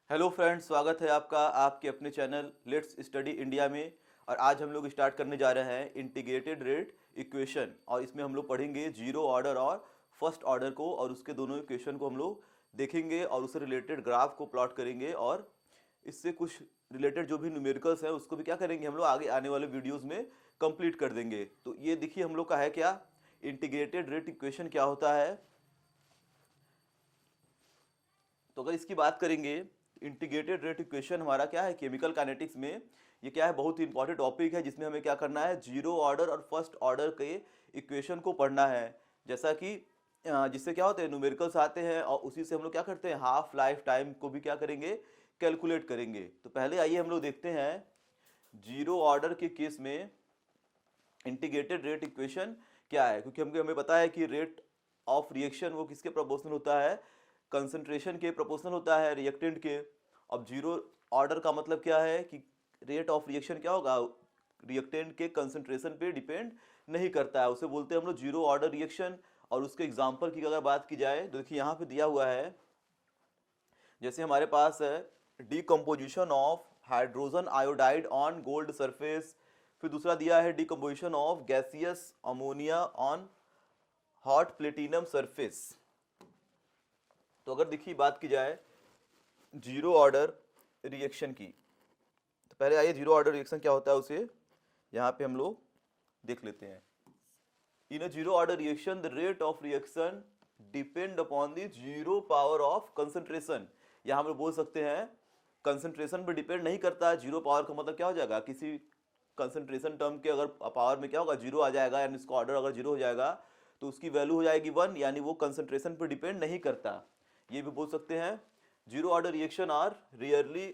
Hello friends, स्वागत है आपका आपके अपने चैनल लेट्स स्टडी इंडिया में। और आज हम लोग स्टार्ट करने जा रहे हैं इंटीग्रेटेड रेट इक्वेशन। और इसमें हम लोग पढ़ेंगे जीरो ऑर्डर और फर्स्ट ऑर्डर को, और उसके दोनों इक्वेशन को हम लोग देखेंगे और उससे रिलेटेड ग्राफ को प्लॉट करेंगे। और इससे कुछ रिलेटेड जो भी न्यूमेरिकल्स है उसको भी क्या करेंगे हम लोग आगे आने वाले वीडियोज़ में कंप्लीट कर देंगे। तो ये देखिए हम लोग का है क्या, इंटीग्रेटेड रेट इक्वेशन क्या होता है। तो अगर इसकी बात करेंगे, इंटीग्रेटेड रेट इक्वेशन हमारा क्या है केमिकल काइनेटिक्स में, ये क्या है बहुत ही इंपॉर्टेंट टॉपिक है जिसमें हमें क्या करना है, जीरो ऑर्डर और फर्स्ट ऑर्डर के इक्वेशन को पढ़ना है। जैसा कि जिससे क्या होते हैं न्यूमेरिकल्स आते हैं और उसी से हम लोग क्या करते हैं हाफ लाइफ टाइम को भी क्या करेंगे कैलकुलेट करेंगे। तो पहले आइए हम लोग देखते हैं जीरो ऑर्डर के केस में इंटीग्रेटेड रेट इक्वेशन क्या है। क्योंकि हमको हमें पता है कि रेट ऑफ रिएक्शन वो किसके प्रोपोर्शनल होता है, कंसंट्रेशन के प्रोपोर्शनल होता है रिएक्टेंट के। अब जीरो ऑर्डर का मतलब क्या है कि रेट ऑफ रिएक्शन क्या होगा, रिएक्टेंट के कंसंट्रेशन पे डिपेंड नहीं करता है, उसे बोलते हैं हम लोग जीरो ऑर्डर रिएक्शन। और उसके एग्जांपल की अगर बात की जाए तो देखिए यहाँ पे दिया हुआ है, जैसे हमारे पास है decomposition of hydrogen iodide on gold surface. फिर दूसरा दिया है decomposition of gaseous ammonia on hot platinum surface. तो अगर देखिए बात की जाए जीरो ऑर्डर रिएक्शन की, तो पहले आइए जीरो ऑर्डर रिएक्शन क्या होता है उसे यहाँ पे हम लोग देख लेते हैं। In a zero order reaction the rate of reaction depend upon the zero power of concentration. यहाँ हम लोग बोल सकते हैं कंसंट्रेशन पर डिपेंड नहीं करता। जीरो पावर का मतलब क्या हो जाएगा, किसी कंसंट्रेशन टर्म के अगर पावर में क्या होगा जीरो आ जाएगा, यानी इसका ऑर्डर अगर जीरो हो जाएगा तो उसकी वैल्यू हो जाएगी वन, यानी वो कंसंट्रेशन पर डिपेंड नहीं करता। ये भी बोल सकते हैं zero order reaction are rarely,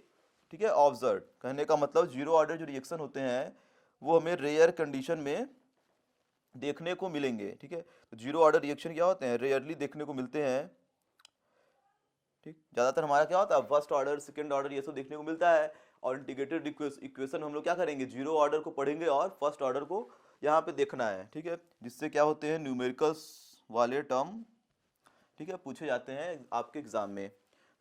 ठीक है, ऑब्जर्व। कहने का मतलब जीरो ऑर्डर जो रिएक्शन होते हैं वो हमें रेयर कंडीशन में देखने को मिलेंगे। ठीक है, तो जीरो ऑर्डर रिएक्शन क्या होते हैं, रेयरली देखने को मिलते हैं। ठीक, ज़्यादातर हमारा क्या होता है फर्स्ट ऑर्डर सेकेंड ऑर्डर ये सब देखने को मिलता है। और इंटीग्रेटेड इक्वेशन हम लोग क्या करेंगे, जीरो ऑर्डर को पढ़ेंगे और फर्स्ट ऑर्डर को यहाँ पे देखना है। ठीक है, जिससे क्या होते हैं न्यूमेरिकल्स वाले टर्म, ठीक है, पूछे जाते हैं आपके एग्जाम में।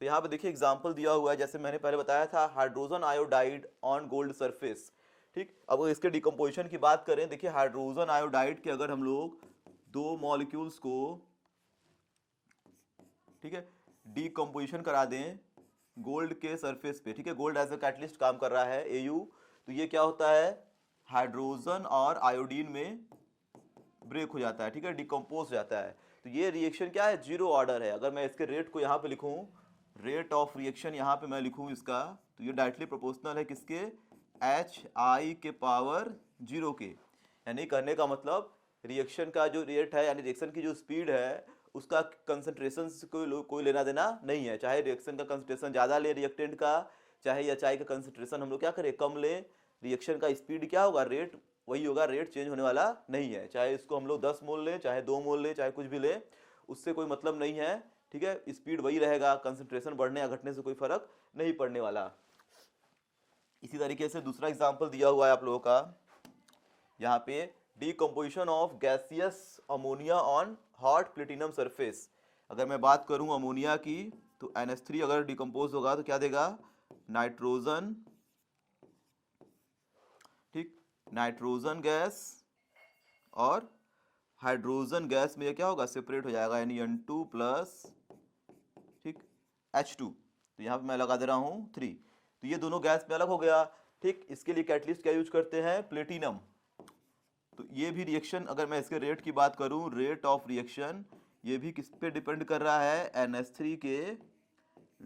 तो यहाँ पे देखिए एग्जाम्पल दिया हुआ है, जैसे मैंने पहले बताया था hydrogen iodide on gold surface. ठीक, अब इसके डिकम्पोजिशन की बात करें, देखिए हाइड्रोजन आयोडाइड के अगर हम लोग दो मॉलिक्यूल्स को, ठीक है, डीकम्पोजिशन करा दें गोल्ड के सरफेस पे, ठीक है, गोल्ड एज अ कैटलिस्ट काम कर रहा है एयू, तो ये क्या होता है हाइड्रोजन और आयोडीन में ब्रेक हो जाता है, ठीक है, डिकम्पोज हो जाता है। तो ये रिएक्शन क्या है, जीरो ऑर्डर है। अगर मैं इसके रेट को यहाँ पे लिखूँ, रेट ऑफ रिएक्शन यहाँ पे मैं लिखूँ इसका, तो ये डायरेक्टली प्रोपोर्शनल है किसके, एच आई के पावर जीरो के। यानी कहने का मतलब रिएक्शन का जो रेट है यानी रिएक्शन की जो स्पीड है उसका कंसंट्रेशन से कोई लेना देना नहीं है। चाहे रिएक्शन का कंसंट्रेशन ज़्यादा ले रिएक्टेंट का, चाहे एच आई का कंसंट्रेशन हम लोग क्या करें कम ले, रिएक्शन का स्पीड क्या होगा, रेट वही होगा, रेट चेंज होने वाला नहीं है। चाहे इसको हम लोग 10 मोल लें, चाहे 2 मोल लें, चाहे कुछ भी लें, उससे कोई मतलब नहीं है। ठीक है, स्पीड वही रहेगा, कंसंट्रेशन बढ़ने या घटने से कोई फर्क नहीं पड़ने वाला। इसी तरीके से दूसरा एग्जांपल दिया हुआ है आप लोगों का यहाँ पे, decomposition of gaseous ammonia on hot platinum surface. अगर मैं बात करूँ अमोनिया की, तो NH3 अगर डिकम्पोज होगा तो क्या देगा, नाइट्रोजन, ठीक, नाइट्रोजन गैस और हाइड्रोजन गैस में ये क्या होगा सेपरेट हो जाएगा, यानी N2 प्लस, ठीक, H2। तो यहाँ पे मैं लगा दे रहा हूँ 3, तो ये दोनों गैस में अलग हो गया। ठीक, इसके लिए कैटलिस्ट क्या यूज करते हैं, प्लेटिनम। तो ये भी रिएक्शन, अगर मैं इसके रेट की बात करूँ, रेट ऑफ रिएक्शन ये भी किस पे डिपेंड कर रहा है, NH3 के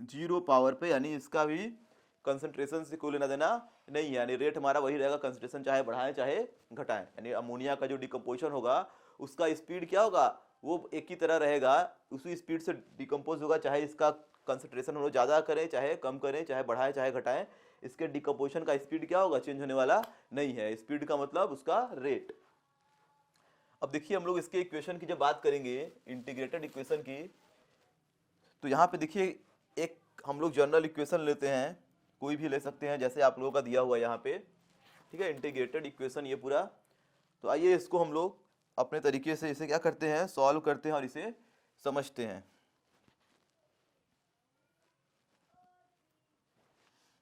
जीरो पावर पे, यानी इसका भी कंसंट्रेशन से कोई लेना देना नहीं है। यानी रेट हमारा वही रहेगा, कंसंट्रेशन चाहे बढ़ाएं चाहे घटाएं। यानी अमोनिया का जो डिकम्पोजिशन होगा उसका स्पीड क्या होगा, वो एक ही तरह रहेगा, उसी स्पीड से डिकम्पोज होगा, चाहे इसका कंसंट्रेशन हम लोग ज़्यादा करें चाहे कम करें, चाहे बढ़ाएं चाहे घटाएं, इसके डिकम्पोजिशन का स्पीड क्या होगा, चेंज होने वाला नहीं है। स्पीड का मतलब उसका रेट। अब देखिए हम लोग इसके इक्वेशन की जब बात करेंगे इंटीग्रेटेड इक्वेशन की, तो यहाँ पे देखिए एक हम लोग जनरल इक्वेशन लेते हैं, कोई भी ले सकते हैं, जैसे आप लोगों का दिया हुआ है यहाँ पे, ठीक है, इंटीग्रेटेड इक्वेशन ये पूरा। तो आइए इसको हम लोग अपने तरीके से इसे क्या करते हैं, सॉल्व करते हैं और इसे समझते हैं।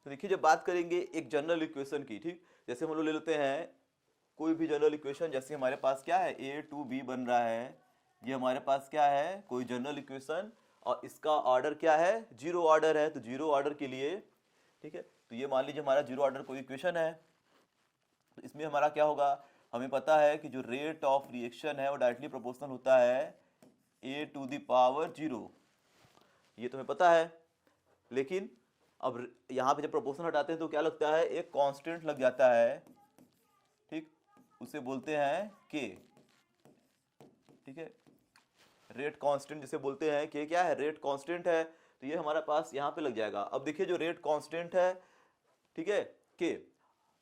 तो देखिए जब बात करेंगे एक जनरल इक्वेशन की, ठीक, जैसे हम लोग ले लेते हैं कोई भी जनरल इक्वेशन, जैसे हमारे पास क्या है A2B बन रहा है, ये हमारे पास क्या है कोई जनरल इक्वेशन, और इसका ऑर्डर क्या है, जीरो ऑर्डर है। तो जीरो ऑर्डर के लिए, ठीक है, तो ये मान लीजिए हमारा जीरो ऑर्डर कोई इक्वेशन है, तो इसमें हमारा क्या होगा, हमें पता है कि जो रेट ऑफ रिएक्शन है वो डायरेक्टली प्रोपोर्शनल होता है A⁴, ये तो हमें पता है। लेकिन अब यहाँ पे जब प्रोपोर्शन हटाते हैं तो क्या लगता है, एक कांस्टेंट लग जाता है, ठीक, उसे बोलते हैं के, ठीक है, रेट कांस्टेंट जिसे बोलते हैं कि क्या है, रेट कांस्टेंट है। तो ये हमारा पास यहाँ पे लग जाएगा। अब देखिए जो रेट कांस्टेंट है, ठीक है, के,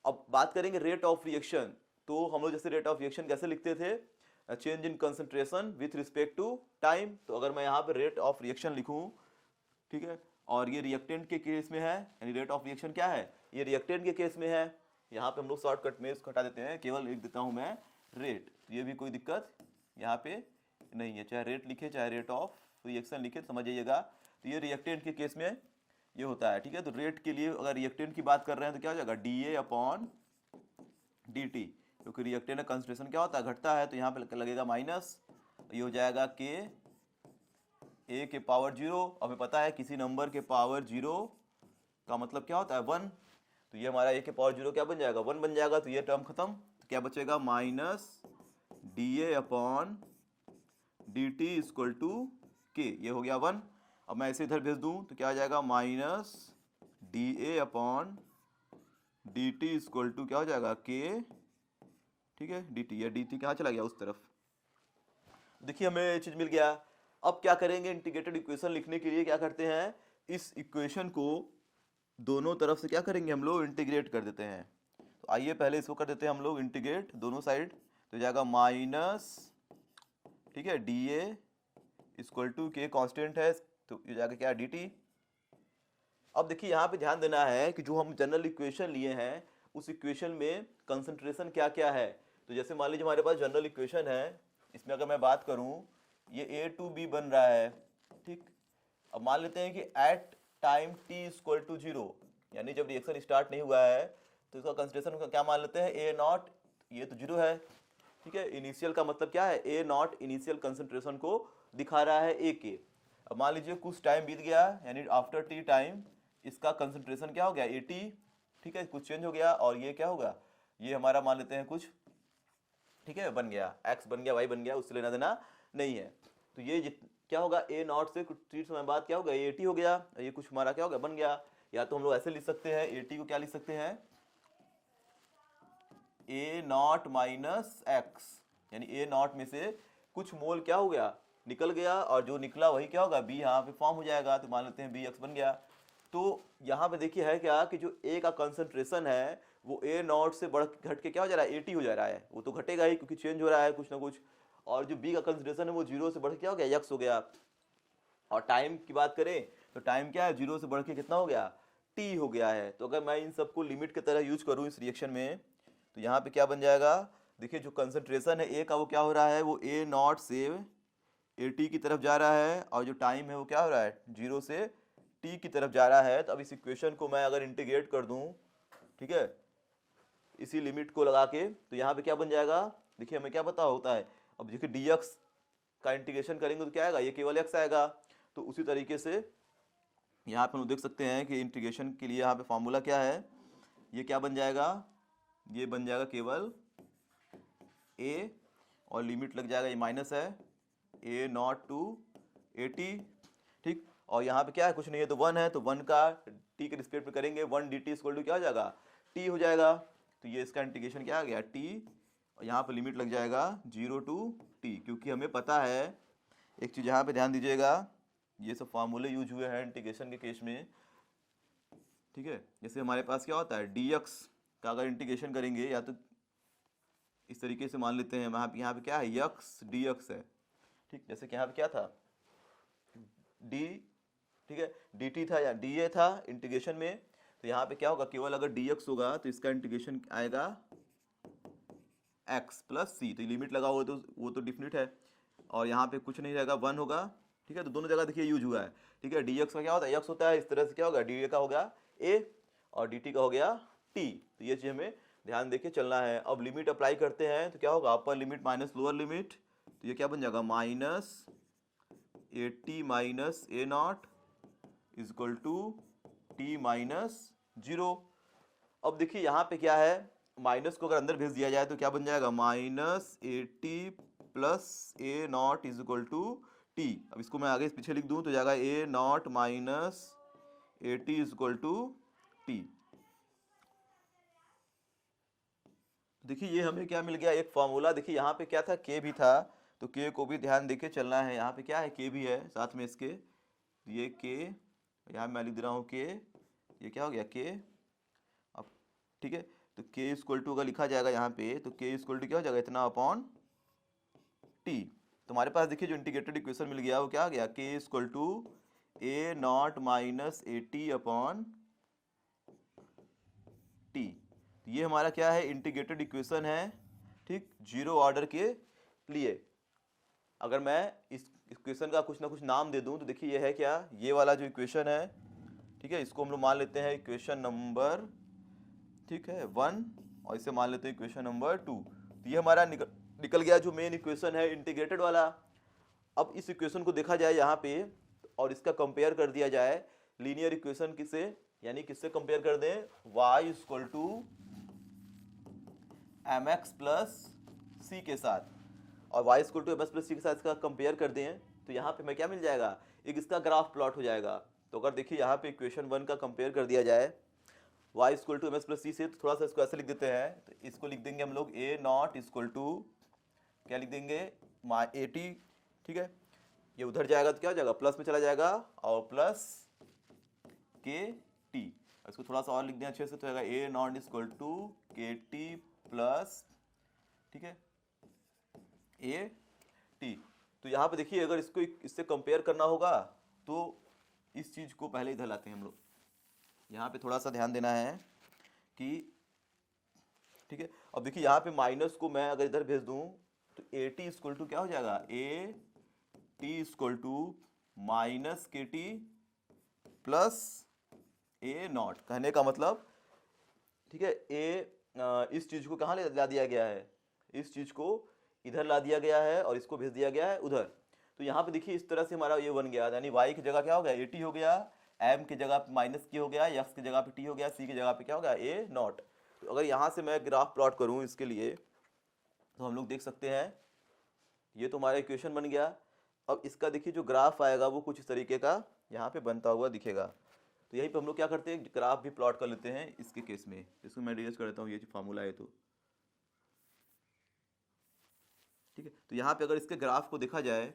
अब बात करेंगे रेट ऑफ रिएक्शन, तो हम लोग जैसे रेट ऑफ रिएक्शन कैसे लिखते थे, change in concentration with respect to time. तो अगर मैं यहाँ पे रेट ऑफ रिएक्शन लिखूं, ठीक है, और ये रिएक्टेंट के केस में है, यानी रेट ऑफ रिएक्शन क्या है, ये रिएक्टेंट के केस में है, यहाँ पे हम लोग शॉर्टकट में इसको हटा देते हैं, केवल लिख देता हूँ मैं रेट, तो ये भी कोई दिक्कत यहाँ पे नहीं है, चाहे रेट लिखे चाहे रेट ऑफ रिएक्शन लिखे, समझ जाइएगा। तो ये रिएक्टेंट के केस में ये होता है, ठीक है। तो रेट के लिए अगर रिएक्टेंट की बात कर रहे हैं तो क्या हो जाएगा, dA/dt, क्योंकि रिएक्टेंट का कंसंट्रेशन क्या होता है, घटता है, तो यहाँ पे लगेगा माइनस, ये हो जाएगा के A⁴। हमें पता है किसी नंबर के पावर 0 का मतलब क्या होता है, 1, तो ये हमारा A⁴ क्या बन जाएगा, 1 बन जाएगा। तो ये टर्म खत्म, तो क्या बचेगा, माइनस dA/dt इक्वल टू के, ये हो गया 1। अब मैं इसे इधर भेज दूं तो क्या आ जाएगा, माइनस dA/dt इक्वल टू क्या हो जाएगा, के, ठीक है, dt, या dt कहाँ चला गया, उस तरफ। देखिए हमें ये चीज मिल गया। अब क्या करेंगे, इंटीग्रेटेड इक्वेशन लिखने के लिए क्या करते हैं, इस इक्वेशन को दोनों तरफ से क्या करेंगे, हम लोग इंटीग्रेट कर देते हैं। तो आइए पहले इसको कर देते हैं हम लोग इंटीग्रेट दोनों साइड, तो जाएगा माइनस, ठीक है, dA इक्वल टू के कांस्टेंट है, तो ये जाएगा क्या, dt। अब देखिए यहाँ पे ध्यान देना है कि जो हम जनरल इक्वेशन लिए हैं उस इक्वेशन में कंसंट्रेशन क्या क्या है। तो जैसे मान लीजिए हमारे पास जनरल इक्वेशन है, इसमें अगर मैं बात करूं, ये A2B बन रहा है, ठीक। अब मान लेते हैं कि at time t equal to 0, यानी जब रिएक्शन स्टार्ट नहीं हुआ है तो इसका कंसंट्रेशन क्या मान लेते हैं, A0, ये तो 0 है, ठीक है। इनिशियल का मतलब क्या है, A0 इनिशियल कंसंट्रेशन को दिखा रहा है A के। अब मान लीजिए कुछ टाइम बीत गया, यानी आफ्टर t टाइम इसका कंसंट्रेशन क्या हो गया, AT, ठीक है, कुछ चेंज हो गया, और ये क्या होगा, ये हमारा मान लेते हैं कुछ, ठीक है, बन गया x बन गया, y बन गया, उससे लेना देना नहीं है। तो ये क्या होगा, A0 से कुछ t समय बाद क्या होगा, AT हो गया, ये कुछ हमारा क्या होगा, बन गया। या तो हम लोग ऐसे लिख सकते हैं, AT को क्या लिख सकते हैं, A0 माइनस x, यानी A0 में से कुछ मोल क्या हो गया, निकल गया, और जो निकला वही क्या होगा, B यहाँ पे फॉर्म हो जाएगा, तो मान लेते हैं BX बन गया। तो यहाँ पे देखिए है क्या कि जो A का कंसंट्रेशन है वो A0 से बढ़ घट के क्या हो जा रहा है, AT हो जा रहा है, वो तो घटेगा ही क्योंकि चेंज हो रहा है कुछ ना कुछ। और जो B का कंसंट्रेशन है वो 0 से बढ़ के क्या हो गया, x हो गया। और टाइम की बात करें तो टाइम क्या है, 0 से बढ़ के कितना हो गया, t हो गया है। तो अगर मैं इन सबको लिमिट की तरह यूज करूँ इस रिएक्शन में, तो यहाँ पे क्या बन जाएगा, देखिए जो कंसंट्रेशन है A का वो क्या हो रहा है, वो A0 से AT की तरफ जा रहा है, और जो टाइम है वो क्या हो रहा है, 0 से t की तरफ जा रहा है। तो अब इस इक्वेशन को मैं अगर इंटीग्रेट कर दूं, ठीक है, इसी लिमिट को लगा के, तो यहाँ पे क्या बन जाएगा, देखिए हमें क्या पता होता है, अब देखिए dx का इंटीग्रेशन करेंगे तो क्या आएगा, ये केवल x आएगा। तो उसी तरीके से यहाँ पे हम देख सकते हैं कि इंटीग्रेशन के लिए यहाँ पे फॉर्मूला क्या है, ये क्या बन जाएगा, ये बन जाएगा केवल a, और लिमिट लग जाएगा, ये माइनस है, A0 टू AT, ठीक। और यहाँ पे क्या है, कुछ नहीं है, तो 1 है, तो 1 का t के रिस्पेक्ट में करेंगे, 1 dt इक्वल टू क्या हो जाएगा, t हो जाएगा। तो ये इसका इंटीग्रेशन क्या आ गया, t, और यहाँ पे लिमिट लग जाएगा 0 टू t, क्योंकि हमें पता है, एक चीज़ यहाँ पे ध्यान दीजिएगा, ये सब फार्मूले यूज हुए हैं इंटीग्रेशन के केस में, ठीक है। जैसे हमारे पास क्या होता है, dx का अगर इंटीग्रेशन करेंगे, या तो इस तरीके से मान लेते हैं, यहाँ पे क्या है, x dx है, ठीक। जैसे कि यहाँ पे क्या था, d, ठीक है, dt था या dA था इंटीग्रेशन में, तो यहाँ पे क्या होगा, केवल अगर dx होगा तो इसका इंटीग्रेशन आएगा x प्लस c, तो लिमिट लगा हुआ तो वो तो डिफिनिट है, और यहाँ पे कुछ नहीं रहेगा, 1 होगा, ठीक है। तो दोनों जगह देखिए यूज हुआ है, ठीक है। dx का क्या होता है, x होता है, इस तरह से क्या होगा, dA का होगा a, और dt का हो गया t। तो ये चीज हमें ध्यान देके चलना है। अब लिमिट अप्लाई करते हैं तो क्या होगा, upper limit minus lower limit, तो ये क्या बन जाएगा minus 80 minus A naught is equal to T minus 0। अब देखिए यहाँ पे क्या है, माइनस को अगर अंदर भेज दिया जाए तो क्या बन जाएगा minus 80 plus A naught is equal to T. अब इसको मैं आगे पीछे लिख दूं तो जाएगा A naught minus 80 is equal to T. देखिए ये हमें क्या मिल गया, एक फॉर्मूला। देखिए यहाँ पे क्या था, के भी था, तो के को भी ध्यान देके चलना है। यहाँ पे क्या है, के भी है साथ में इसके, ये के यहाँ मैं लिख दे रहा हूँ के, ये क्या हो गया के। अब ठीक है, तो के इक्वल टू अगर लिखा जाएगा यहाँ पे तो के इक्वल टू क्या हो जाएगा इतना अपॉन टी। तुम्हारे पास देखिए जो इंटीग्रेटेड इक्वेशन मिल गया वो क्या आ गया, K equal to A naught minus 80 upon T. ये हमारा क्या है, इंटीग्रेटेड इक्वेशन है, ठीक, जीरो ऑर्डर के लिए। अगर मैं इस इक्वेशन का कुछ ना कुछ नाम दे दूं तो देखिए ये है क्या, ये वाला जो इक्वेशन है, ठीक है, इसको हम लोग मान लेते हैं इक्वेशन नंबर, ठीक है 1, और इसे मान लेते हैं इक्वेशन नंबर 2। तो ये हमारा निकल गया जो मेन इक्वेशन है इंटीग्रेटेड वाला। अब इस इक्वेशन को देखा जाए यहाँ पे और इसका कंपेयर कर दिया जाए लीनियर इक्वेशन किसे, यानी किससे कंपेयर कर दें, y equal to M X plus C के साथ, और y equal to M X plus C के साथ इसका कंपेयर कर दें तो यहाँ पे हमें क्या मिल जाएगा, एक इसका ग्राफ प्लॉट हो जाएगा। तो अगर देखिए यहाँ पे इक्वेशन 1 का कंपेयर कर दिया जाए y equal to M X plus C से, तो थोड़ा सा इसको ऐसे लिख देते हैं। तो इसको लिख देंगे हम लोग ए नॉट इक्वल टू क्या लिख देंगे 80, ठीक है, ये उधर जाएगा तो क्या हो जाएगा प्लस में चला जाएगा और प्लस के टी। इसको थोड़ा सा और लिख दें अच्छे से, तो आएगा ए not equal to K T plus, ठीक है, ए टी। तो यहाँ पे देखिए अगर इसको इससे कंपेयर करना होगा तो इस चीज को पहले इधर लाते हैं हम लोग। यहाँ पे थोड़ा सा ध्यान देना है कि, ठीक है, अब देखिए यहाँ पे माइनस को मैं अगर इधर भेज दूं तो ए टी इक्वल टू क्या हो जाएगा, A T equal to minus K T plus A naught. कहने का मतलब, ठीक है, इस चीज को कहाँ ला दिया गया है, इस चीज को इधर ला दिया गया है और इसको भेज दिया गया है उधर। तो यहाँ पे देखिए इस तरह से हमारा ये बन गया, यानी y की जगह क्या हो गया 80 हो गया, m की जगह पे माइनस की हो गया, x की जगह पे t हो गया, c की जगह पे क्या हो गया ए नॉट। तो अगर यहाँ से मैं ग्राफ प्लॉट करूँ इसके लिए तो हम लोग देख सकते हैं ये तो हमारा इक्वेशन बन गया। अब इसका देखिए जो ग्राफ आएगा वो कुछ इस तरीके का यहाँ पे बनता हुआ दिखेगा। तो यहीं पे हम लोग क्या करते हैं, ग्राफ भी प्लॉट कर लेते हैं इसके केस में। इसको मैं डिस्कस कर देता हूँ, ये जो फार्मूला है, तो ठीक है। तो यहाँ पे अगर इसके ग्राफ को देखा जाए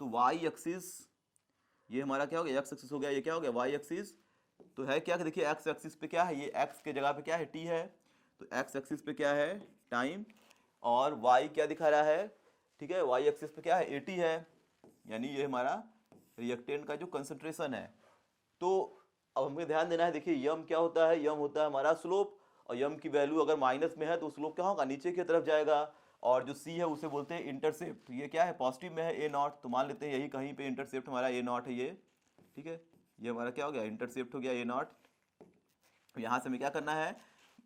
तो y एक्सिस ये हमारा क्या हो गया, x एक्सिस हो गया, ये क्या हो गया y एक्सिस। तो है क्या कि देखिए x एक्सिस पे क्या है, ये x के जगह पे क्या है t है, तो x एक्सिस पे क्या है टाइम, और y क्या दिखा रहा है, ठीक है, y एक्सिस पे क्या है 80 है, यानी ये हमारा रिएक्टेंट का जो कंसंट्रेशन है। तो अब हमें ध्यान देना है, देखिए यम क्या होता है, यम होता है हमारा स्लोप, और यम की वैल्यू अगर माइनस में है तो स्लोप क्या होगा नीचे की तरफ जाएगा, और जो सी है उसे बोलते हैं इंटरसेप्ट। तो ये क्या है पॉजिटिव में है ए नॉट, तो मान लेते हैं यही कहीं पे इंटरसेप्ट हमारा ए नॉट है ये, ठीक है, ये हमारा क्या हो गया इंटरसेप्ट हो गया ए नॉट। यहाँ से हमें क्या करना है,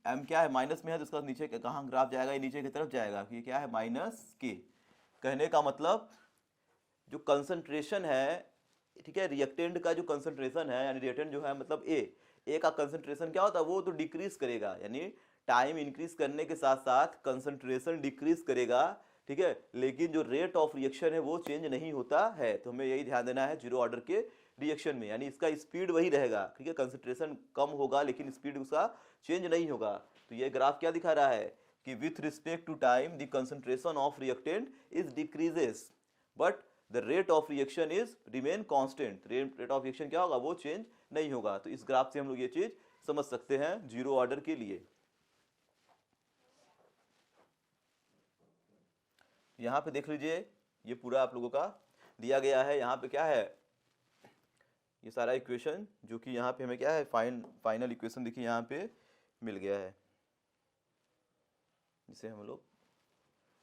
एम क्या है माइनस में है तो उसका नीचे कहाँ ग्राफ जाएगा, ये नीचे की तरफ जाएगा, ये क्या है माइनस के। कहने का मतलब जो कंसंट्रेशन है, ठीक है, रिएक्टेंट का जो कंसंट्रेशन है, यानी रिएक्टेंट जो है मतलब ए का कंसंट्रेशन क्या होता है वो तो डिक्रीज करेगा, यानी टाइम इंक्रीज करने के साथ साथ कंसंट्रेशन डिक्रीज करेगा, ठीक है, लेकिन जो रेट ऑफ रिएक्शन है वो चेंज नहीं होता है। तो हमें यही ध्यान देना है जीरो ऑर्डर के रिएक्शन में, यानी इसका स्पीड वही रहेगा, ठीक है, कंसंट्रेशन कम होगा लेकिन स्पीड उसका चेंज नहीं होगा। तो ये ग्राफ क्या दिखा रहा है कि with respect to time the concentration of reactant is decreases but the rate of reaction is remain constant. Rate of reaction क्या होगा वो चेंज नहीं होगा। तो इस ग्राफ से हम लोग ये चीज समझ सकते हैं जीरो ऑर्डर के लिए। यहाँ पे देख लीजिए ये पूरा आप लोगों का दिया गया है। यहाँ पे क्या है ये सारा इक्वेशन जो कि यहाँ पे हमें क्या है फाइनल इक्वेशन देखिए यहाँ पे मिल गया है, जिसे हम लोग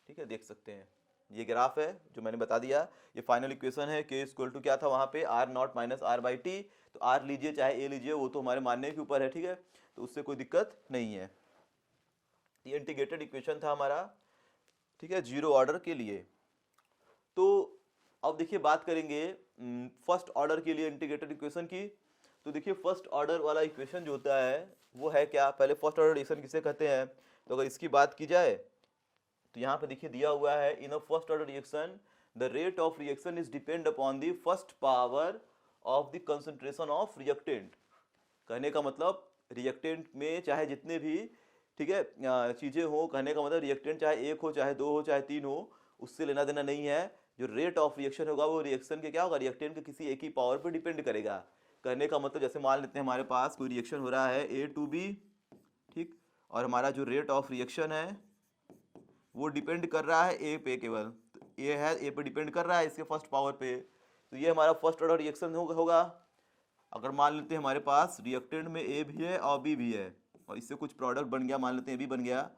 ठीक है देख सकते हैं। ये ग्राफ है जो मैंने बता दिया, ये फाइनल इक्वेशन है। के इक्वल टू क्या था वहाँ पे, R naught minus R by T. तो आर लीजिए चाहे ए लीजिए, वो तो हमारे मानने के ऊपर है, ठीक है, तो उससे कोई दिक्कत नहीं है। ये इंटीग्रेटेड इक्वेशन था हमारा, ठीक है, जीरो ऑर्डर के लिए। तो अब देखिए बात करेंगे फर्स्ट ऑर्डर के लिए इंटीग्रेटेड इक्वेशन की। तो देखिए फर्स्ट ऑर्डर वाला इक्वेशन जो होता है वो है क्या, पहले फर्स्ट ऑर्डर इक्वेशन किसे कहते हैं, तो अगर इसकी बात की जाए तो यहाँ पे देखिए दिया हुआ है, in a first order reaction the rate of reaction is depend upon the first power of the concentration of reactant. कहने का मतलब रिएक्टेंट में चाहे जितने भी, ठीक है, चीजें हो, कहने का मतलब रिएक्टेंट चाहे एक हो चाहे दो हो चाहे तीन हो, उससे लेना देना नहीं है। जो रेट ऑफ रिएक्शन होगा वो रिएक्शन के क्या होगा, रिएक्टेंट के किसी एक ही पावर पर डिपेंड करेगा। कहने का मतलब जैसे मान लेते हैं हमारे पास कोई रिएक्शन हो रहा है ए टू बी, ठीक, और हमारा जो रेट ऑफ रिएक्शन है वो डिपेंड कर रहा है ए पे केवल, तो ए है, ए पे डिपेंड कर रहा है इसके फर्स्ट पावर पे, तो ये हमारा फर्स्ट ऑर्डर रिएक्शन होगा। अगर मान लेते हैं हमारे पास रिएक्टेंट में ए भी है और बी भी है और इससे कुछ प्रोडक्ट बन गया, मान लेते हैं ए बी बन गया,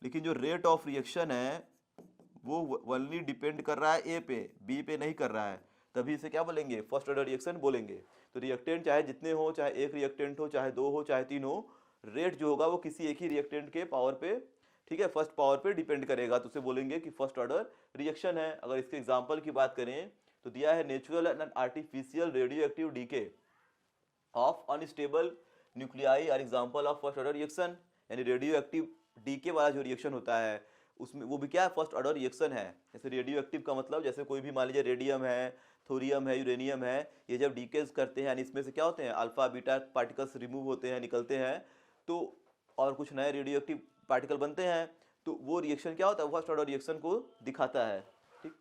लेकिन जो रेट ऑफ रिएक्शन है वो ओनली डिपेंड कर रहा है ए पे, बी पे नहीं कर रहा है, तभी इसे क्या बोलेंगे, फर्स्ट ऑर्डर रिएक्शन बोलेंगे। तो रिएक्टेंट चाहे जितने हो, चाहे एक रिएक्टेंट हो चाहे दो हो चाहे तीन हो, रेट जो होगा वो किसी एक ही रिएक्टेंट के पावर पे, ठीक है, फर्स्ट पावर पे डिपेंड करेगा, तो उसे बोलेंगे कि फर्स्ट ऑर्डर रिएक्शन है। अगर इसके एग्जांपल की बात करें तो दिया है natural and artificial radioactive decay of unstable nuclei are example of first order reaction. यानी रेडियो एक्टिव डीके वाला जो रिएक्शन होता है उसमें वो भी क्या है, फर्स्ट ऑर्डर रिएक्शन है। जैसे रेडियो एक्टिव का मतलब जैसे कोई भी मान लीजिए रेडियम है, थोरियम है, यूरेनियम है, ये जब डीकेज करते हैं यानी इसमें से क्या होते हैं, अल्फा बीटा पार्टिकल्स रिमूव होते हैं, निकलते हैं, तो और कुछ नए रेडियो एक्टिव पार्टिकल बनते हैं, तो वो रिएक्शन क्या होता है, फर्स्ट ऑर्डर रिएक्शन को दिखाता है। ठीक,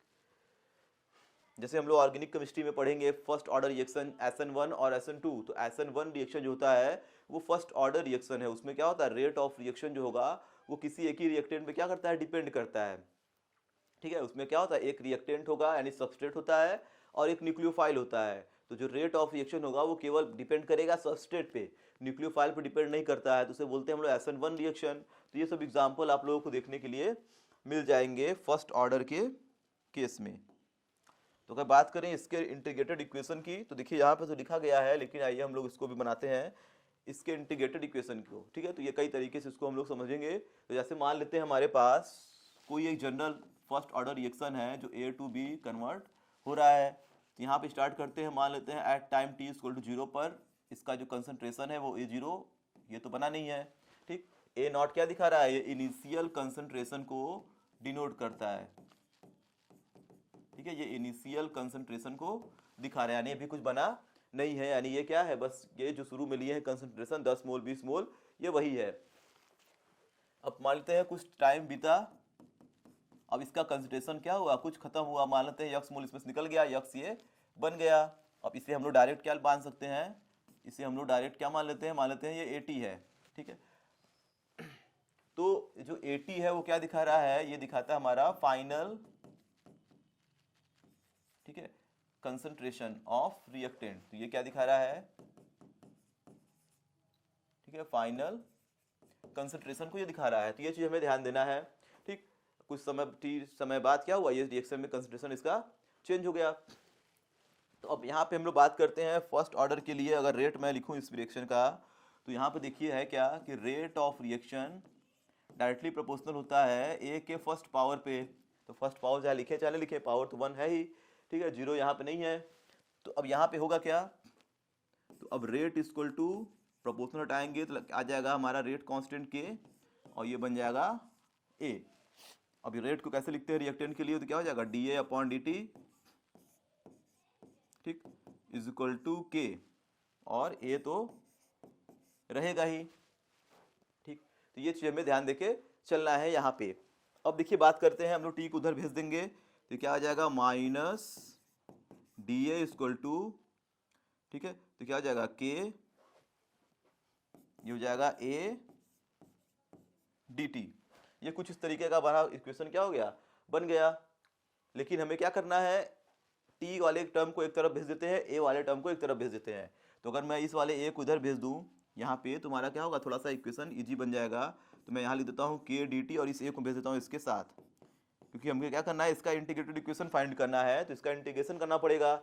जैसे हम लोग ऑर्गेनिक केमिस्ट्री में पढ़ेंगे फर्स्ट ऑर्डर रिएक्शन SN1 और SN2, तो SN1 रिएक्शन जो होता है वो फर्स्ट ऑर्डर रिएक्शन है। उसमें क्या होता है, रेट ऑफ रिएक्शन जो होगा वो किसी एक ही रिएक्टेंट पे क्या करता है, डिपेंड करता है। ठीक है, उसमें क्या होता है, एक रिएक्टेंट होगा यानी सबस्ट्रेट होता है और एक न्यूक्लियोफाइल होता है, तो जो रेट ऑफ रिएक्शन होगा वो केवल डिपेंड करेगा सबस्ट्रेट पे, न्यूक्लियोफाइल पे डिपेंड नहीं करता है, तो उसे बोलते हैं हम लोग SN1 रिएक्शन। तो ये सब एग्जांपल आप लोगों को देखने के लिए मिल जाएंगे फर्स्ट ऑर्डर के केस में। तो अगर बात करें इसके इंटीग्रेटेड इक्वेशन की, तो देखिए यहाँ पे तो लिखा गया है, लेकिन आइए हम लोग इसको भी बनाते हैं इसके इंटीग्रेटेड इक्वेशन को। ठीक है, तो ये कई तरीके से इसको हम लोग समझेंगे। तो जैसे मान लेते हैं हमारे पास कोई एक जनरल फर्स्ट ऑर्डर रिएक्शन है जो A to B कन्वर्ट हो रहा है। तो यहाँ पे स्टार्ट करते हैं, मान लेते हैं at time t equal to 0 पर इसका जो कंसंट्रेशन है वो A0, ये तो बना नहीं है। ठीक, A नॉट क्या दिखा रहा है, ये इनिशियल कंसंट्रेशन को डिनोट करता है। ठीक है, ये इनिशियल कंसंट्रेशन को दिखा रहा है, यानी अभी कुछ बना नहीं है, यानी ये क्या है, बस ये जो शुरू में लिए हैं कंसंट्रेशन 10 मोल 20 मोल, ये वही है। अब मान लेते हैं कुछ टाइम बीता, अब इसका कंसंट्रेशन क्या हुआ, कुछ खत्म हुआ, मान लेते हैं यक्स मोल इसमें से निकल गया, यक्स ये बन गया। अब इसे हम लोग डायरेक्ट क्या मान सकते हैं, इसे हम लोग डायरेक्ट क्या मान लेते हैं, मान लेते हैं ये 80 है। ठीक है, तो जो 80 है वो क्या दिखा रहा है, ये दिखाता है हमारा फाइनल, ठीक है, कंसंट्रेशन ऑफ रिएक्टेंट। तो ये क्या दिखा रहा है, ठीक है, फाइनल कंसंट्रेशन को ये दिखा रहा है। तो ये चीज हमें ध्यान देना है। ठीक, कुछ समय बाद क्या हुआ, ये रिएक्शन में कंसंट्रेशन इसका चेंज हो गया। तो अब यहाँ पे हम लोग बात करते हैं फर्स्ट ऑर्डर के लिए। अगर रेट मैं लिखूं इस रिएक्शन का, तो यहाँ पे देखिए है क्या कि rate of reaction directly proportional होता है ए के फर्स्ट पावर पे। तो फर्स्ट पावर चाहे लिखे चाहे लिखे, पावर तो 1 है ही, ठीक है, 0 यहाँ पे नहीं है। तो अब यहाँ पे होगा क्या, तो अब रेट इक्वल टू प्रोपोर्शनल हटाएंगे तो आ जाएगा हमारा रेट कांस्टेंट के, और ये बन जाएगा ए। अब ये रेट को कैसे लिखते हैं रिएक्टेंट के लिए, तो क्या हो जाएगा dA/dt, ठीक, इज इक्वल टू के, और ए तो रहेगा ही। ठीक, तो ये चीज हमें ध्यान देके चलना है यहाँ पे। अब देखिए बात करते हैं, हम लोग टी को उधर भेज देंगे, तो क्या आ जाएगा माइनस dA इक्वल टू, ठीक है, तो क्या हो जाएगा के, ये हो जाएगा A dt। ये कुछ इस तरीके का बड़ा इक्वेशन क्या हो गया, बन गया। लेकिन हमें क्या करना है, t वाले टर्म को एक तरफ भेज देते हैं, a वाले टर्म को एक तरफ भेज देते हैं। तो अगर मैं इस वाले a को इधर भेज दूं यहाँ पे, तुम्हारा क्या होगा, थोड़ा सा इक्वेशन इजी बन जाएगा। तो मैं यहाँ लिख देता हूँ k dt और इस a को भेज देता हूँ इसके साथ, क्योंकि हमें क्या करना है, इसका इंटीग्रेटेड इक्वेशन फाइंड करना है, तो इसका इंटीग्रेशन करना पड़ेगा।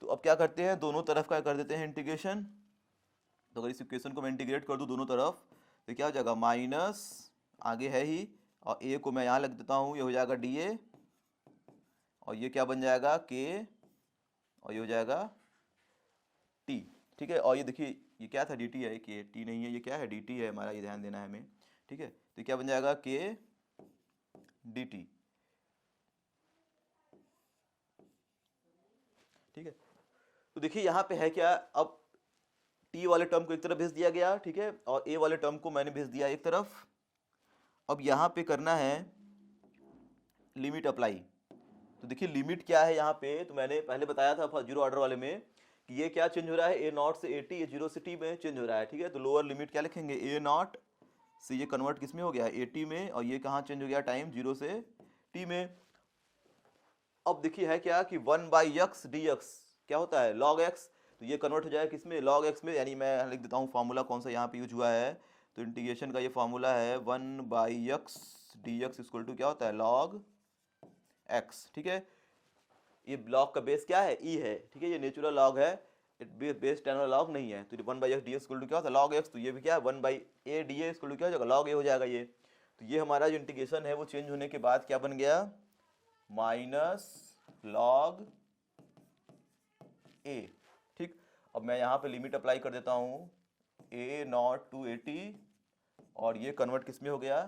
तो अब क्या करते हैं, दोनों तरफ का कर देते हैं इंटीग्रेशन। तो अगर इस इक्वेशन को मैं इंटीग्रेट कर दूं दोनों तरफ तो क्या हो जाएगा, माइनस आगे है ही, और ए को मैं यहाँ लग देता हूँ, ये हो जाएगा डी ए, और ये क्या बन जाएगा के, और ये हो जाएगा टी। ठीक है, और ये देखिए ये क्या था, डी टी है, के टी नहीं है, ये क्या है, डी टी है हमारा, ये ध्यान देना है हमें। ठीक है, तो क्या बन जाएगा, के डी टी। ठीक है, तो देखिए यहाँ पे है क्या, अब टी वाले टर्म को एक तरफ भेज दिया गया, ठीक है, और ए वाले टर्म को मैंने भेज दिया एक तरफ। अब यहाँ पे करना है लिमिट अप्लाई। तो देखिए लिमिट क्या है यहाँ पे, तो मैंने पहले बताया था जीरो ऑर्डर वाले में कि ये क्या चेंज हो रहा है, ए नॉट से ए टी, ये जीरो से टी में चेंज हो रहा है। ठीक है, तो लोअर लिमिट क्या लिखेंगे, ए नॉट से ये कन्वर्ट किस में हो गया, ए टी में, और ये कहाँ चेंज हो गया, टाइम जीरो से टी में। अब देखिए है क्या कि 1/x dx क्या होता है, log x, तो ये कन्वर्ट हो जाएगा किसमें, log x में, यानी मैं लिख देता हूँ फार्मूला कौन सा यहाँ पे यूज हुआ है। तो इंटीग्रेशन का ये फार्मूला है 1/x dx इक्वल टू क्या होता है, log x। ठीक है, ये log का बेस क्या है, e है। ठीक है, ये नेचुरल log है, बेस टेन वाला log नहीं है। तो 1/x dx इक्वल टू क्या होता है, log x, तो ये भी क्या है 1/a dA इक्वल टू क्या हो जाएगा, log a हो जाएगा ये। तो ये हमारा जो इंटीग्रेशन है वो चेंज होने के बाद क्या बन गया, माइनस लॉग ए। ठीक, अब मैं यहाँ पे लिमिट अप्लाई कर देता हूँ, ए नॉट टू 80, और ये कन्वर्ट किस में हो गया,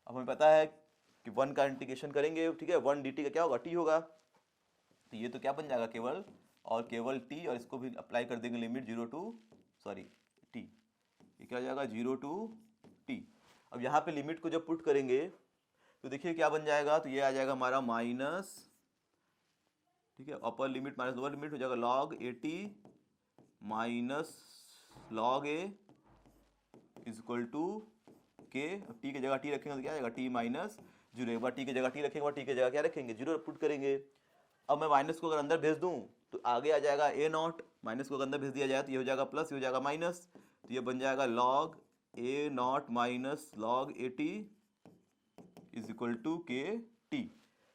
अब हमें पता है कि 1 का इंटीग्रेशन करेंगे, ठीक है, 1 dt का क्या होगा, टी होगा। तो ये तो क्या बन जाएगा, केवल और केवल टी, और इसको भी अप्लाई कर देंगे लिमिट टी, ये क्या हो जाएगा 0 to t। अब यहाँ पे लिमिट को जब पुट करेंगे तो देखिए क्या बन जाएगा, तो ये आ जाएगा हमारा माइनस, ठीक है, upper limit minus lower limit हो जाएगा log 80 minus log a is equal to K. अब टी की जगह टी रखेंगे तो क्या आएगा, टी माइनस जीरो। एक बार टी की जगह टी रखेंगे, टी की जगह क्या रखेंगे, जीरो पुट करेंगे। अब मैं माइनस को अगर अंदर भेज दूं तो आगे आ जाएगा ए नॉट, माइनस को अगर अंदर भेज दिया जाए तो ये हो जाएगा प्लस, ये हो जाएगा माइनस, तो ये बन जाएगा log A naught minus log 80 is equal to K T.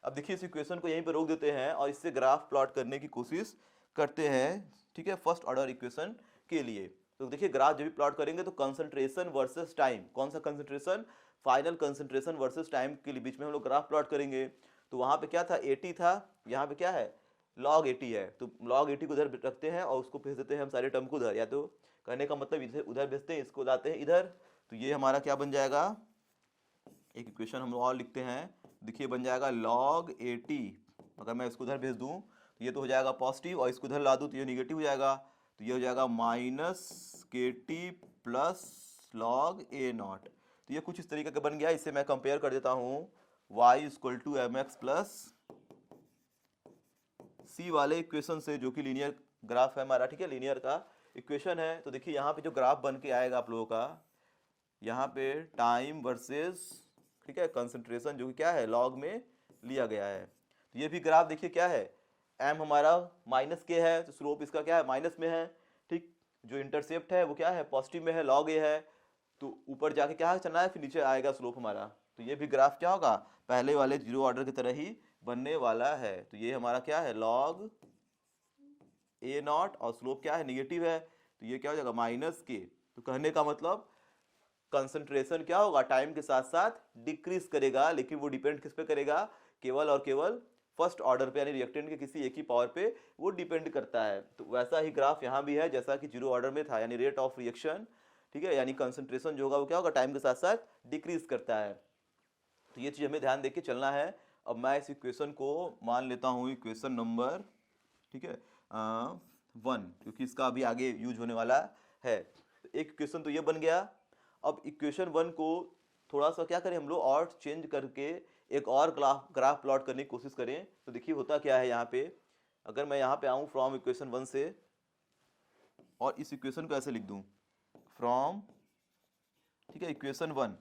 अब देखिए इस इक्वेशन को यहीं पर रोक देते हैं और इससे ग्राफ प्लॉट करने की कोशिश करते हैं। ठीक है, फर्स्ट ऑर्डर इक्वेशन के लिए। तो देखिए ग्राफ जब भी प्लॉट करेंगे तो कंसंट्रेशन वर्सेस टाइम, कौन सा concentration, final concentration versus time के बीच में हम लोग ग्राफ प्लॉट करेंगे। तो वहां पे क्या था, 80 था, यहाँ पे क्या है log 80 है, तो log 80 को उधर रखते हैं और उसको भेज देते हैं हम सारे टर्म को उधर, या तो कहने का मतलब इधर उधर भेजते हैं, इसको लाते हैं इधर। तो ये हमारा क्या बन जाएगा, एक इक्वेशन हम और लिखते हैं, देखिए बन जाएगा log 80, अगर मैं इसको उधर भेज दूं तो ये तो हो जाएगा पॉजिटिव, और इसको उधर ला दूं तो ये निगेटिव हो जाएगा, तो ये हो जाएगा minus K T plus log a not. तो ये कुछ इस तरीके का बन गया। इससे मैं कंपेयर कर देता हूँ y equal to M X plus C वाले इक्वेशन से, जो कि लीनियर ग्राफ है हमारा। ठीक है, लीनियर का इक्वेशन है। तो देखिए यहाँ पे जो ग्राफ बन के आएगा आप लोगों का, यहाँ पे टाइम वर्सेस, ठीक है, कंसंट्रेशन जो कि क्या है लॉग में लिया गया है। तो ये भी ग्राफ देखिए क्या है, एम हमारा माइनस के है, तो स्लोप इसका क्या है, माइनस में है। ठीक, जो इंटरसेप्ट है वो क्या है, पॉजिटिव में है, लॉग ए है, तो ऊपर जाके क्या चलना है, फिर नीचे आएगा स्लोप हमारा। तो ये भी ग्राफ क्या होगा, पहले वाले जीरो ऑर्डर की तरह ही बनने वाला है। तो ये हमारा क्या है, लॉग ए नॉट, और स्लोप क्या है, निगेटिव है, तो ये क्या हो जाएगा माइनस के। तो कहने का मतलब कंसंट्रेशन क्या होगा, टाइम के साथ साथ डिक्रीज करेगा, लेकिन वो डिपेंड किस पे करेगा, केवल और केवल फर्स्ट ऑर्डर पे, यानी रिएक्टेंट के किसी एक ही पावर पे वो डिपेंड करता है। तो वैसा ही ग्राफ यहाँ भी है जैसा कि जीरो ऑर्डर में था, यानी रेट ऑफ रिएक्शन, ठीक है, यानी कंसंट्रेशन जो होगा वो क्या होगा, टाइम के साथ साथ डिक्रीज करता है। तो ये चीज हमें ध्यान देके चलना है। अब मैं इस इक्वेशन को मान लेता हूँ इक्वेशन नंबर, ठीक है, 1, क्योंकि इसका अभी आगे यूज होने वाला है। एक इक्वेशन तो ये बन गया। अब इक्वेशन 1 को थोड़ा सा क्या करें हम लोग, और चेंज करके एक और ग्राफ प्लॉट करने की कोशिश करें। तो देखिए होता क्या है यहाँ पे, अगर मैं यहाँ पे आऊँ फ्रॉम इक्वेशन 1 से, और इस इक्वेशन को ऐसे लिख दूँ फ्रॉम, ठीक है, इक्वेशन 1,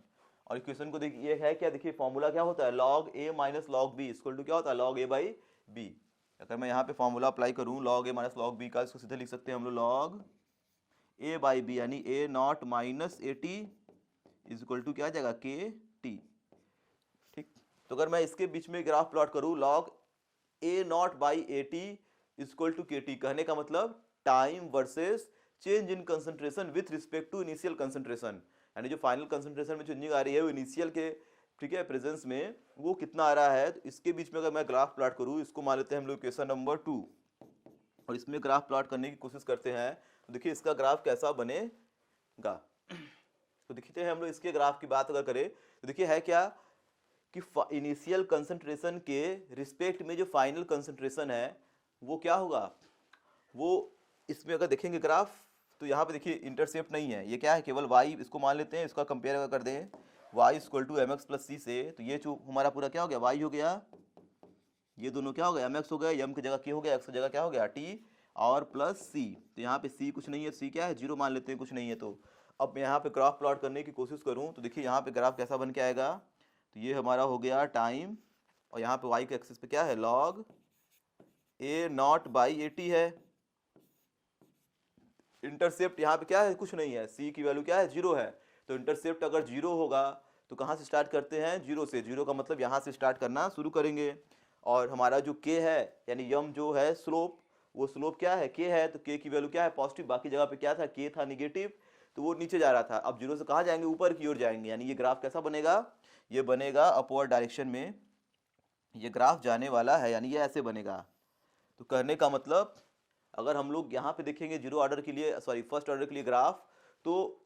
और इक्वेशन को देखिए ये है क्या, देखिए फॉर्मूला क्या होता है, log a minus log b equal to क्या होता है, log a बाई b। अगर मैं यहाँ पे फॉर्मूला अप्लाई करूँ log a minus log b का, इसको सीधे लिख सकते हैं हम लोग log a बाई b, यानी a naught minus 80 is equal to क्या आ जाएगा, के टी। ठीक, तो अगर मैं इसके बीच में ग्राफ प्लॉट करूँ log A naught by A T equal to K T, कहने का मतलब time versus change in concentration with respect to initial concentration, यानी जो फाइनल कंसंट्रेशन में चेंजिंग आ रही है वो इनिशियल के ठीक है प्रेजेंस में वो कितना आ रहा है। तो इसके बीच में अगर मैं ग्राफ प्लॉट करूँ, इसको मान लेते हैं हम लोग इक्वेशन नंबर 2 और इसमें ग्राफ प्लॉट करने की कोशिश करते हैं, तो देखिए इसका ग्राफ कैसा बनेगा। तो देखते हैं हम लोग इसके ग्राफ की बात अगर करें तो देखिए है क्या कि इनिशियल कंसंट्रेशन के रिस्पेक्ट में जो फाइनल कंसंट्रेशन है वो क्या होगा, वो इसमें अगर देखेंगे ग्राफ तो यहाँ पे देखिए इंटरसेप्ट नहीं है, ये क्या है केवल y, इसको मान लेते हैं, इसका कंपेयर अगर कर दें y equal to M X plus C से, तो ये जो हमारा पूरा क्या हो गया y हो गया, ये दोनों क्या हो गया mx हो गया, m की जगह k हो गया, x की जगह क्या हो गया t और प्लस c, तो यहाँ पे c कुछ नहीं है, c क्या है जीरो मान लेते हैं, कुछ नहीं है। तो अब मैं यहाँ पे ग्राफ प्लॉट करने की कोशिश करूँ तो देखिए यहाँ पे ग्राफ कैसा बन के आएगा, तो ये हमारा हो गया टाइम और यहाँ पे y के एक्सिस पे क्या है log A naught by A T है, इंटरसेप्ट यहाँ पे क्या है कुछ नहीं है, c की वैल्यू क्या है जीरो है, तो इंटरसेप्ट अगर जीरो होगा तो कहाँ से स्टार्ट करते हैं जीरो से, जीरो का मतलब यहाँ से स्टार्ट करना शुरू करेंगे। और हमारा जो k है यानी यम जो है स्लोप, वो स्लोप क्या है k है, तो k की वैल्यू क्या है पॉजिटिव, बाकी जगह पे क्या था k था निगेटिव, तो वो नीचे जा रहा था, अब जीरो से कहाँ जाएंगे ऊपर की ओर जाएंगे, यानी ये ग्राफ कैसा बनेगा, ये बनेगा अपवर्ड डायरेक्शन में ये ग्राफ जाने वाला है, यानी ये ऐसे बनेगा। तो कहने का मतलब अगर हम लोग यहाँ पे देखेंगे जीरो ऑर्डर के लिए सॉरी फर्स्ट ऑर्डर के लिए ग्राफ, तो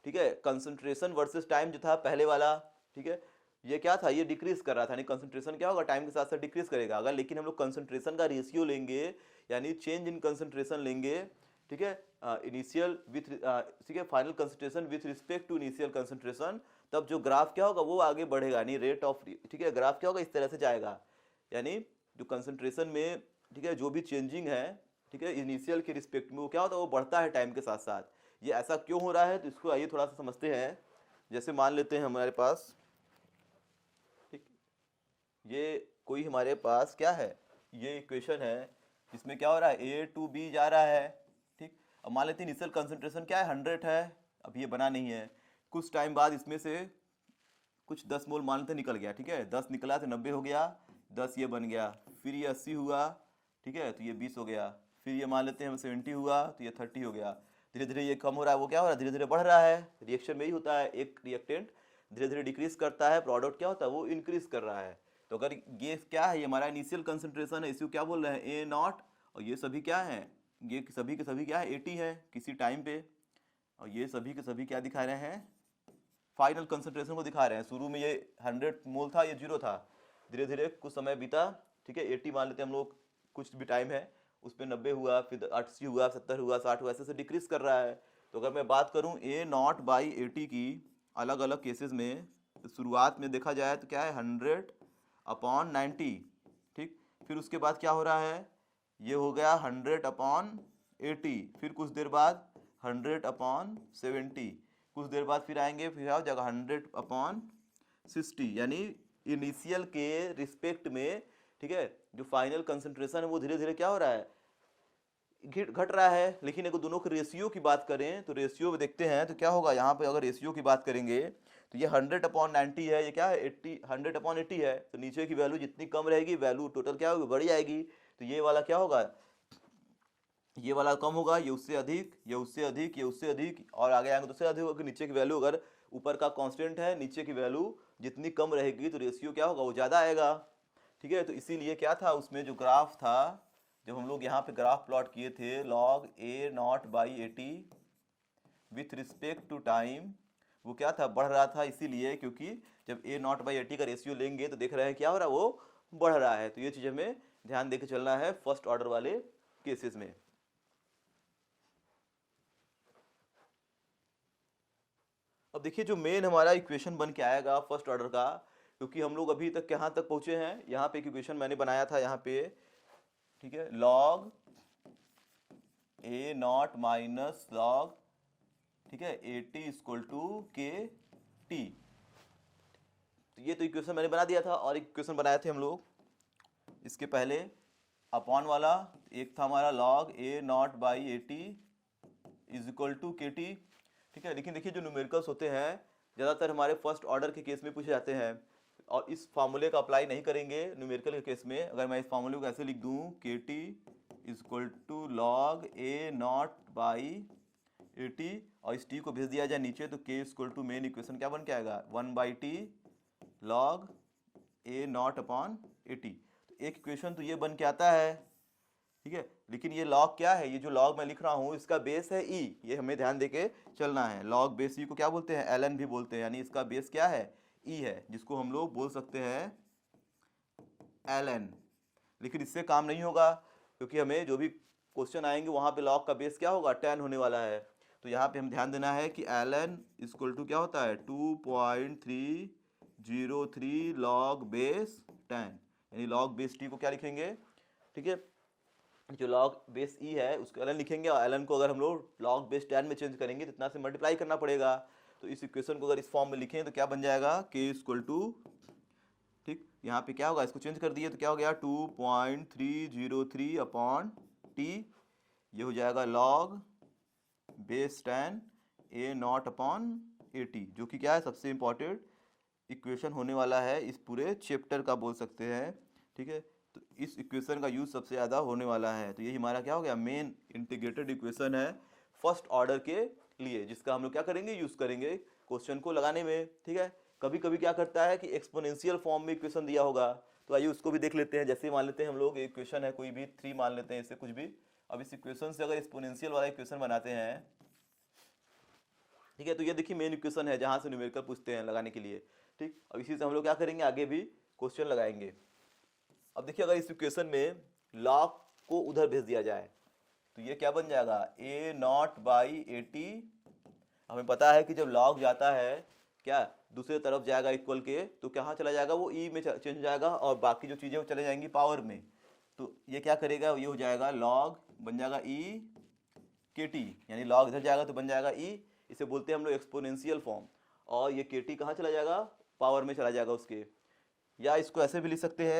ठीक है कंसंट्रेशन वर्सेस टाइम जो था पहले वाला, ठीक है ये क्या था, ये डिक्रीज कर रहा था, यानी कंसंट्रेशन क्या होगा टाइम के साथ साथ डिक्रीज करेगा। अगर लेकिन हम लोग कंसंट्रेशन का रेशियो लेंगे यानी चेंज इन कंसंट्रेशन लेंगे, ठीक है इनिशियल विथ ठीक है final concentration with respect to initial concentration, तब जो ग्राफ क्या होगा वो आगे बढ़ेगा, यानी रेट ऑफ ठीक है ग्राफ क्या होगा इस तरह से जाएगा, यानी जो कंसंट्रेशन में ठीक है जो भी चेंजिंग है ठीक है इनिशियल के रिस्पेक्ट में वो क्या होता है वो बढ़ता है टाइम के साथ साथ। ये ऐसा क्यों हो रहा है तो इसको आइए थोड़ा सा समझते हैं। जैसे मान लेते हैं हमारे पास ठीक ये कोई हमारे पास क्या है ये इक्वेशन है जिसमें क्या हो रहा है ए टू बी जा रहा है, ठीक अब मान लेते हैं इनिशियल कंसंट्रेशन क्या है 100 है, अब ये बना नहीं है, कुछ टाइम बाद इसमें से कुछ 10 मोल मान लेते निकल गया, ठीक है 10 निकला तो 90 हो गया, 10 ये बन गया, फिर ये 80 हुआ, ठीक है तो ये 20 हो गया, फिर ये मान लेते हैं हम 70 हुआ तो ये 30 हो गया, धीरे धीरे ये कम हो रहा है, वो क्या हो रहा है धीरे धीरे बढ़ रहा है। रिएक्शन में ही होता है, एक रिएक्टेंट धीरे धीरे डिक्रीज करता है, प्रोडक्ट क्या होता है वो इंक्रीज कर रहा है। तो अगर ये क्या है ये हमारा इनिशियल कंसंट्रेशन है, इसको क्या बोल रहे हैं ए नॉट, और ये सभी क्या है ये सभी के सभी क्या है 80 है किसी टाइम पे, और ये सभी के सभी क्या दिखा रहे हैं फाइनल कंसंट्रेशन को दिखा रहे हैं। शुरू में ये 100 मोल था, ये जीरो था, धीरे धीरे कुछ समय बीता, ठीक है 80 मान लेते हैं हम लोग, कुछ भी टाइम है उस पर 90 हुआ, फिर 80 हुआ, 70 हुआ, 60 हुआ, ऐसे से डिक्रीज कर रहा है। तो अगर मैं बात करूं ए नॉट बाई 80 की अलग अलग केसेस में, तो शुरुआत में देखा जाए तो क्या है 100/90, ठीक फिर उसके बाद क्या हो रहा है ये हो गया 100/80, फिर कुछ देर बाद 100/70, कुछ देर बाद फिर आएंगे फिर आओ जगह 100/60, यानी इनिशियल के रिस्पेक्ट में ठीक है जो फाइनल कंसंट्रेशन है वो धीरे धीरे क्या हो रहा है घट रहा है। लेकिन अगर दोनों के रेशियो की बात करें तो रेशियो में देखते हैं तो क्या होगा, यहाँ पे अगर रेशियो की बात करेंगे तो ये 100/90 है, ये क्या है 100/80 है, तो नीचे की वैल्यू जितनी कम रहेगी वैल्यू टोटल क्या होगी बढ़ जाएगी, तो ये वाला क्या होगा ये वाला कम होगा, ये उससे अधिक, ये उससे अधिक, ये उससे अधिक, और आगे आएंगे तो उससे अधिक होगा। नीचे की वैल्यू अगर ऊपर का कांस्टेंट है नीचे की वैल्यू जितनी कम रहेगी तो रेशियो क्या होगा वो ज़्यादा आएगा, ठीक है। तो इसीलिए क्या था उसमें जो ग्राफ था जब हम लोग यहाँ पे ग्राफ प्लॉट किए थे log A naught by 80 with respect to time, वो क्या था बढ़ रहा था, इसीलिए क्योंकि जब ए नॉट बाई 80 का रेशियो लेंगे तो देख रहे हैं क्या हो रहा है वो बढ़ रहा है। तो ये चीज़ हमें ध्यान देकर चलना है फर्स्ट ऑर्डर वाले केसेस में। अब देखिए जो मेन हमारा इक्वेशन बन के आएगा फर्स्ट ऑर्डर का, क्योंकि हम लोग अभी तक कहाँ तक पहुंचे हैं, यहाँ पे एक इक्वेशन मैंने बनाया था यहाँ पे, ठीक है log A naught minus log ठीक है 80 इक्वल टू के टी, तो ये तो इक्वेशन मैंने बना दिया था। और एक इक्वेशन बनाए थे हम लोग इसके पहले अपॉन वाला, एक था हमारा log A naught by 80 is equal to K T, ठीक है। लेकिन देखिए जो न्यूमेरिकल्स होते हैं ज़्यादातर हमारे फर्स्ट ऑर्डर के केस में पूछे जाते हैं, और इस फार्मूले का अप्लाई नहीं करेंगे न्यूमेरिकल के केस में। अगर मैं इस फार्मूले को ऐसे लिख दूं K T is equal to log A naught by A T और इस टी को भेज दिया जाए नीचे तो के इजक्वल टू मेन इक्वेशन क्या बन के आएगा 1/t log A not upon A T. तो एक इक्वेशन तो ये बन के आता है, ठीक है। लेकिन ये लॉग क्या है, ये जो लॉग मैं लिख रहा हूँ इसका बेस है ई, ये हमें ध्यान देके चलना है। लॉग बेस ई को क्या बोलते हैं, एल एन भी बोलते हैं, यानी इसका बेस क्या है ई है, जिसको हम लोग बोल सकते हैं एल एन। लेकिन इससे काम नहीं होगा क्योंकि हमें जो भी क्वेश्चन आएंगे वहां पे लॉग का बेस क्या होगा 10 होने वाला है। तो यहाँ पे हम ध्यान देना है कि एल एन इक्वल टू क्या होता है 2.303 लॉग बेस 10, यानी लॉग बेस टी को क्या लिखेंगे, ठीक है, जो लॉग बेस ई है उसको एल लिखेंगे और एल को अगर हम लोग लॉग बेस 10 में चेंज करेंगे तो इतना से मल्टीप्लाई करना पड़ेगा। तो इस इक्वेशन को अगर इस फॉर्म में लिखें तो क्या बन जाएगा के इक्वल टू, ठीक, यहाँ पे क्या होगा इसको चेंज कर दिए तो क्या हो गया 2.303 अपॉन टी, ये हो जाएगा log base 10 A not upon A T, जो कि क्या है सबसे इंपॉर्टेंट इक्वेशन होने वाला है इस पूरे चैप्टर का बोल सकते हैं, ठीक है। तो इस इक्वेशन का यूज सबसे ज़्यादा होने वाला है। तो ये हमारा क्या हो गया मेन इंटीग्रेटेड इक्वेशन है फर्स्ट ऑर्डर के लिए, जिसका हम लोग क्या करेंगे यूज करेंगे क्वेश्चन को लगाने में, ठीक है। कभी कभी क्या करता है कि एक्सपोनेंशियल फॉर्म में इक्वेशन दिया होगा, तो आइए उसको भी देख लेते हैं। जैसे मान लेते हैं हम लोग एक इक्वेशन है कोई भी 3 मान लेते हैं, इससे कुछ भी। अब इस इक्वेशन से अगर एक्सपोनेंशियल वाला इक्वेशन बनाते हैं, ठीक है, तो ये देखिए मेन इक्वेशन है जहां से न्यूमेरिकल पूछते हैं लगाने के लिए, ठीक। अब इसी से हम लोग क्या करेंगे आगे भी क्वेश्चन लगाएंगे। अब देखिए अगर इस इक्वेशन में लॉग को उधर भेज दिया जाए तो ये क्या बन जाएगा A naught by A T. हमें पता है कि जब लॉग जाता है क्या दूसरे तरफ जाएगा इक्वल के, तो कहाँ चला जाएगा वो ई में चेंज हो जाएगा और बाकी जो चीज़ें वो चले जाएंगी पावर में। तो ये क्या करेगा, ये हो जाएगा लॉग बन जाएगा ई के टी, यानी लॉग इधर जाएगा तो बन जाएगा ई, इसे बोलते हैं हम लोग एक्सपोनेंशियल फॉर्म। और ये के टी कहाँ चला जाएगा पावर में चला जाएगा उसके, या इसको ऐसे भी लिख सकते हैं